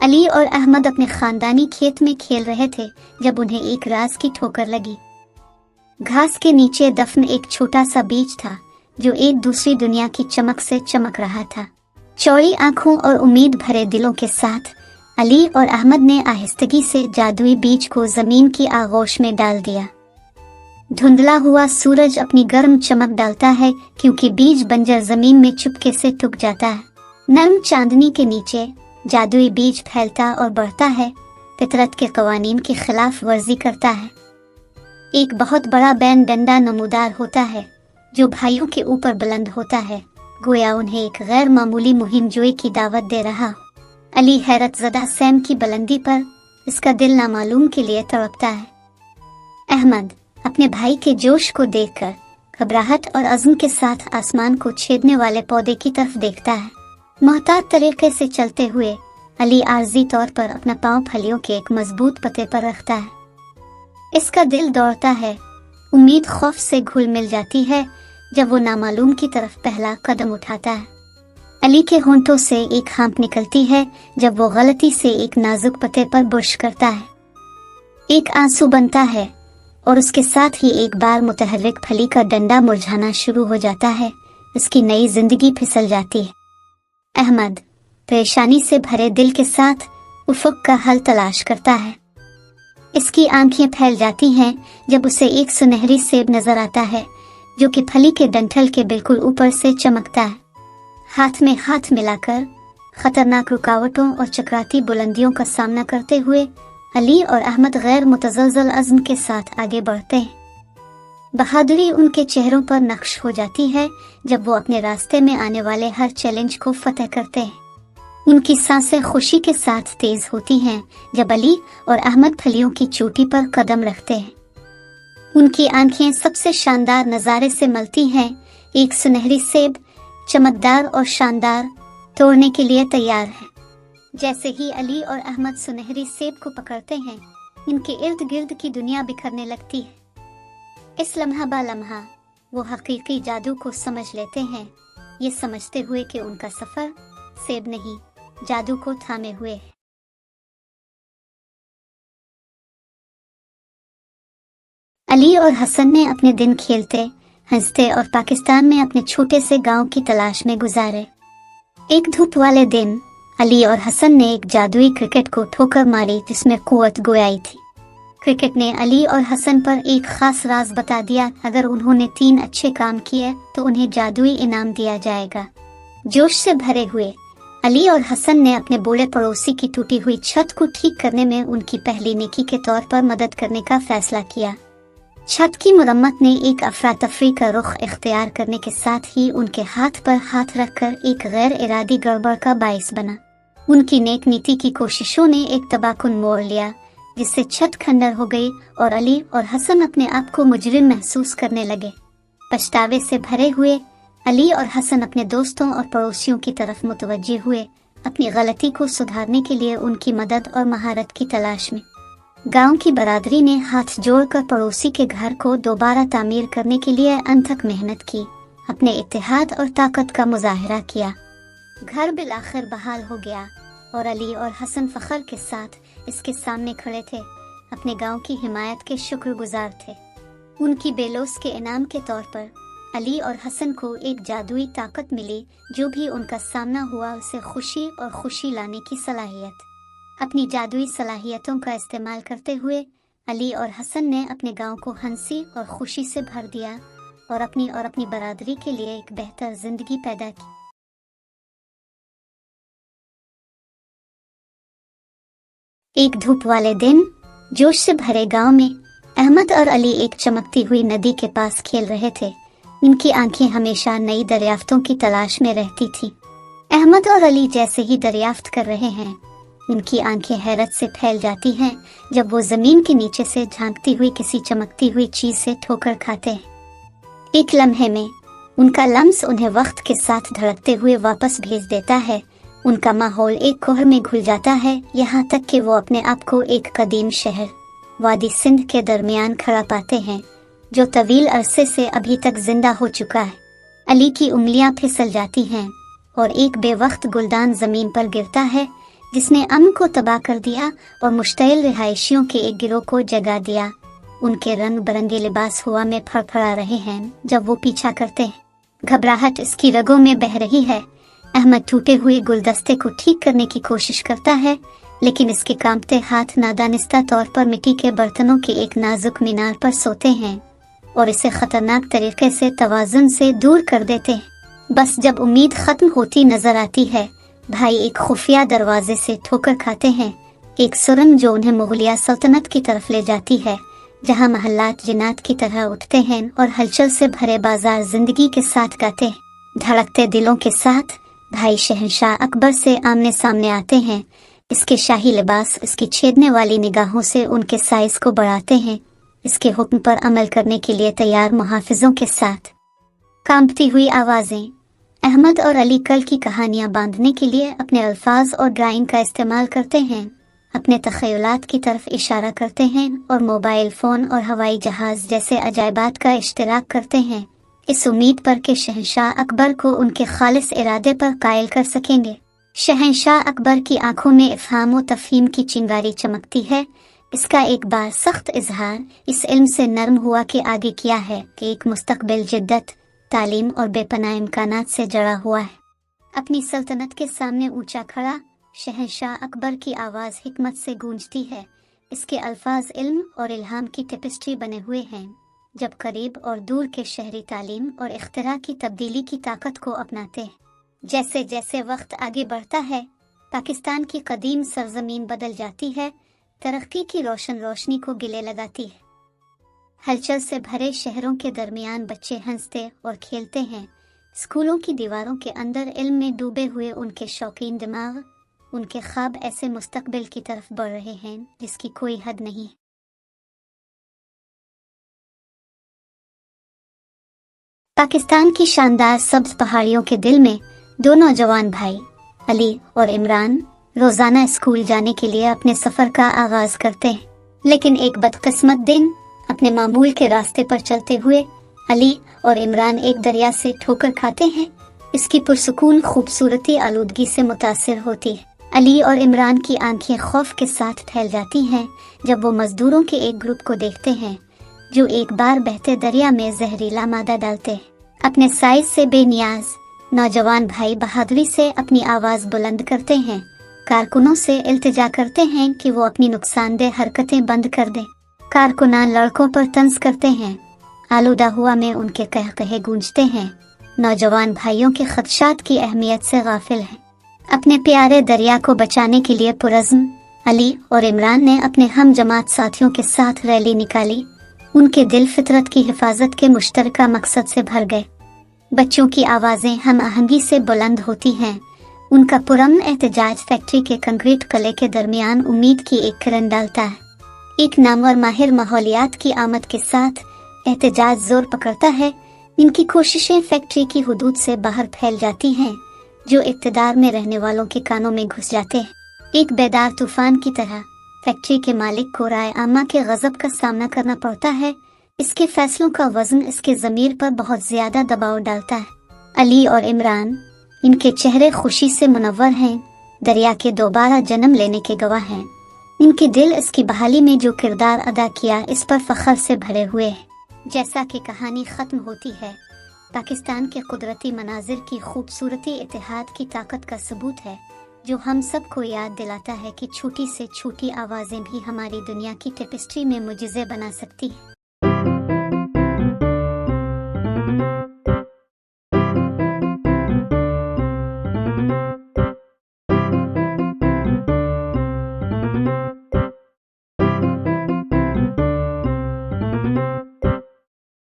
अली और अहमद अपने खानदानी खेत में खेल रहे थे जब उन्हें एक राज की ठोकर लगी। घास के नीचे दफन एक छोटा सा बीज था जो एक दूसरी दुनिया की चमक से चमक रहा था। चौड़ी आंखों और उम्मीद भरे दिलों के साथ अली और अहमद ने आहिस्तगी से जादुई बीज को जमीन की आगोश में डाल दिया। धुंधला हुआ सूरज अपनी गर्म चमक डालता है क्योंकि बीज बंजर जमीन में चुपके से टूट जाता है। नर्म चांदनी के नीचे जादुई बीज फैलता और बढ़ता है, फितरत के कवानीन की खिलाफ वर्जी करता है। एक बहुत बड़ा बैन डंडा नमूदार होता है जो भाइयों के ऊपर बुलंद होता है, गोया उन्हें एक गैर मामूली मुहिम जोई की दावत दे रहा हो। अली हैरत ज़दा सैम की बुलंदी पर इसका दिल नामालूम के लिए तड़पता है। अहमद अपने भाई के जोश को देखकर घबराहट और अज़्म के साथ आसमान को छेदने वाले पौधे की तरफ देखता है। मोहतात तरीके से चलते हुए अली आर्जी तौर पर अपना पांव फलियों के एक मजबूत पते पर रखता है। इसका दिल दौड़ता है, उम्मीद खौफ से घुल मिल जाती है जब वो नामालूम की तरफ पहला कदम उठाता है। अली के होंठों से एक हाँफ निकलती है जब वो गलती से एक नाजुक पते पर बुर्श करता है। एक आंसू बनता है और उसके साथ ही एक बार मुतहर्रिक फली का डंडा मुरझाना शुरू हो जाता है। उसकी नई जिंदगी फिसल जाती है। अहमद परेशानी से भरे दिल के साथ उफक का हल तलाश करता है। इसकी आंखें फैल जाती हैं जब उसे एक सुनहरी सेब नजर आता है जो कि फली के डंठल के बिल्कुल ऊपर से चमकता है। हाथ में हाथ मिलाकर खतरनाक रुकावटों और चक्राती बुलंदियों का सामना करते हुए अली और अहमद गैर मुतज़लज़ल अज़्म के साथ आगे बढ़ते हैं। बहादुरी उनके चेहरों पर नक्श हो जाती है जब वो अपने रास्ते में आने वाले हर चैलेंज को फतह करते हैं। उनकी सांसें खुशी के साथ तेज होती हैं जब अली और अहमद फलियों की चोटी पर कदम रखते हैं। उनकी आंखें सबसे शानदार नज़ारे से मलती हैं। एक सुनहरी सेब चमकदार और शानदार तोड़ने के लिए तैयार है। जैसे ही अली और अहमद सुनहरी सेब को पकड़ते हैं, इनके इर्द गिर्द की दुनिया बिखरने लगती है। इस लम्हा बा लम्हा वो हकीकी जादू को समझ लेते हैं, ये समझते हुए कि उनका सफर सेब नहीं जादू को थामे हुए है। अली और हसन ने अपने दिन खेलते हंसते और पाकिस्तान में अपने छोटे से गांव की तलाश में गुजारे। एक धूप वाले दिन अली और हसन ने एक जादुई क्रिकेट को ठोकर मारी जिसमें कुव्वत गोयाई थी। क्रिकेट ने अली और हसन पर एक खास राज बता दिया। अगर उन्होंने 3 अच्छे काम किए तो उन्हें जादुई इनाम दिया जाएगा। जोश से भरे हुए अली और हसन ने अपने बूढ़े पड़ोसी की टूटी हुई छत को ठीक करने में उनकी पहली नेकी के तौर पर मदद करने का फैसला किया। छत की मरम्मत ने एक अफरा तफरी का रुख इख्तियार करने के साथ ही उनके हाथ पर हाथ रखकर एक गैर इरादी गड़बड़ का बाइस बना। उनकी नेक नीति की कोशिशों ने एक तबाहकुन मोड़ लिया जिससे छत खंडर हो गई और अली और हसन अपने आप को मुजरिम महसूस करने लगे। पछतावे से भरे हुए अली और हसन अपने दोस्तों और पड़ोसियों की तरफ मुतवज्जे हुए, अपनी गलती को सुधारने के लिए उनकी मदद और महारत की तलाश में। गांव की बरादरी ने हाथ जोड़कर पड़ोसी के घर को दोबारा तामीर करने के लिए अनथक मेहनत की, अपने इत्तेहाद और ताकत का मुजाहिरा किया। घर बिलाखिर बहाल हो गया और अली और हसन फख्र के साथ इसके सामने खड़े थे, अपने गांव की हिमायत के शुक्रगुजार थे। उनकी बेलोस के इनाम के तौर पर अली और हसन को एक जादुई ताकत मिली। जो भी उनका सामना हुआ उसे खुशी और खुशी लाने की सलाहियत। अपनी जादुई सलाहियतों का इस्तेमाल करते हुए अली और हसन ने अपने गांव को हंसी और खुशी से भर दिया और अपनी बरादरी के लिए एक बेहतर जिंदगी पैदा की। एक धूप वाले दिन जोश से भरे गांव में अहमद और अली एक चमकती हुई नदी के पास खेल रहे थे। इनकी आंखें हमेशा नई दरियाफ्तों की तलाश में रहती थी। अहमद और अली जैसे ही दरियाफ्त कर रहे हैं, इनकी आंखें हैरत से फैल जाती हैं जब वो जमीन के नीचे से झांकती हुई किसी चमकती हुई चीज से ठोकर खाते हैं। एक लम्हे में उनका लम्स उन्हें वक्त के साथ धड़कते हुए वापस भेज देता है। उनका माहौल एक कोहर में घुल जाता है, यहाँ तक कि वो अपने आप को एक कदीम शहर वादी सिंध के दरमियान खड़ा पाते हैं जो तवील अरसे से अभी तक जिंदा हो चुका है। अली की उंगलियां फिसल जाती हैं और एक बेवक्त गुलदान जमीन पर गिरता है जिसने अमन को तबाह कर दिया और मुश्तइल रिहायशियों के एक गिरोह को जगा दिया। उनके रंग बिरंगे लिबास हवा में फड़फड़ा रहे हैं जब वो पीछा करते हैं। घबराहट इसकी रगों में बह रही है। अहमद टूटे हुए गुलदस्ते को ठीक करने की कोशिश करता है, लेकिन इसके कांपते हाथ नादानिस्ता तौर पर मिट्टी के बर्तनों के एक नाजुक मीनार पर सोते हैं और इसे खतरनाक तरीके से तवाज़ुन से दूर कर देते हैं। बस जब उम्मीद खत्म होती नजर आती है, भाई एक खुफिया दरवाजे से ठोकर खाते हैं। एक सुरंग जो उन्हें मुगलिया सल्तनत की तरफ ले जाती है, जहां महल्लात जिन्नात की तरह उठते हैं और हलचल से भरे बाजार जिंदगी के साथ गाते हैं। धड़कते दिलों के साथ भाई शहंशाह अकबर से आमने सामने आते हैं। इसके शाही लिबास इसकी छेदने वाली निगाहों से उनके साइज को बढ़ाते हैं, इसके हुक्म पर अमल करने के लिए तैयार मुहाफिजों के साथ। कांपती हुई आवाजें। अहमद और अली कल की कहानियां बांधने के लिए अपने अल्फाज और ड्राइंग का इस्तेमाल करते हैं, अपने तख़य्युलात की तरफ इशारा करते हैं और मोबाइल फ़ोन और हवाई जहाज़ जैसे अजायबात का इश्तिराक करते हैं, इस उम्मीद पर कि शहंशाह अकबर को उनके खालिस इरादे पर कायल कर सकेंगे। शहंशाह अकबर की आंखों में इफ़हाम व तफ़हीम की चिंगारी चमकती है। इसका एक बार सख्त इजहार इस इल्म से नरम हुआ कि आगे किया है कि एक मुस्तकबिल जिद्दत, तालीम और बेपनाह इम्कानात से जड़ा हुआ है। अपनी सल्तनत के सामने ऊंचा खड़ा शहंशाह अकबर की आवाज़ हिकमत से गूंजती है। इसके अल्फाज इल्म और इल्हाम की टेपिस्ट्री बने हुए हैं, जब करीब और दूर के शहरी तालीम और इख्तिरा की तब्दीली की ताकत को अपनाते हैं। जैसे जैसे वक्त आगे बढ़ता है, पाकिस्तान की कदीम सरजमीन बदल जाती है, तरक्की की रोशन रोशनी को गिले लगाती है। हलचल से भरे शहरों के दरमियान बच्चे हंसते और खेलते हैं। स्कूलों की दीवारों के अंदर इल्म में डूबे हुए उनके शौकीन दिमाग, उनके ख्वाब ऐसे मुस्तकबिल की तरफ बढ़ रहे हैं जिसकी कोई हद नहीं। पाकिस्तान की शानदार सब्ज पहाड़ियों के दिल में दो नौजवान भाई अली और इमरान रोजाना स्कूल जाने के लिए अपने सफर का आगाज करते हैं। लेकिन एक बदकिस्मत दिन अपने मामूल के रास्ते पर चलते हुए अली और इमरान एक दरिया से ठोकर खाते हैं। इसकी पुरसुकून खूबसूरती आलूदगी से मुतासिर होती है। अली और इमरान की आंखें खौफ के साथ फैल जाती हैं जब वो मजदूरों के एक ग्रुप को देखते हैं जो एक बार बहते दरिया में जहरीला मादा डालते हैं। अपने साइज से बेनियाज नौजवान भाई बहादुरी से अपनी आवाज बुलंद करते हैं, कारकुनों से इल्तिजा करते हैं कि वो अपनी नुकसानदेह हरकतें बंद कर दें। कारकुनान लड़कों पर तंज करते हैं, आलूदा हुआ में उनके कहकहे गूंजते हैं। नौजवान भाइयों के खदशात की अहमियत से गाफिल हैं। अपने प्यारे दरिया को बचाने के लिए पुरज़्म अली और इमरान ने अपने हम जमात साथियों के साथ रैली निकाली। उनके दिल फितरत की हिफाजत के मुश्तरका मकसद से भर गए। बच्चों की आवाज़ें हम आहंगी से बुलंद होती हैं। उनका पुरअमन एहतजाज फैक्ट्री के कंक्रीट कले के दरमियान उम्मीद की एक किरण डालता है। एक नामवर माहिर माहौलियात की आमद के साथ एहतजाज जोर पकड़ता है। इनकी कोशिशें फैक्ट्री की हुदूद से बाहर फैल जाती हैं, जो इक़्तिदार में रहने वालों के कानों में घुस जाते हैं। एक बेदार तूफान की तरह फैक्ट्री के मालिक को राय आमा के गजब का सामना करना पड़ता है। इसके फैसलों का वजन इसके ज़मीर पर बहुत ज्यादा दबाव डालता है। अली और इमरान, इनके चेहरे खुशी से मुनव्वर हैं, दरिया के दोबारा जन्म लेने के गवाह हैं। इनके दिल इसकी बहाली में जो किरदार अदा किया इस पर फख्र से भरे हुए हैं। जैसा कि कहानी ख़त्म होती है, पाकिस्तान के कुदरती मनाजिर की खूबसूरती इत्तेहाद की ताकत का सबूत है, जो हम सब को याद दिलाता है कि छोटी से छोटी आवाज़ें भी हमारी दुनिया की टेपिस्ट्री में मुजिज़े बना सकती हैं।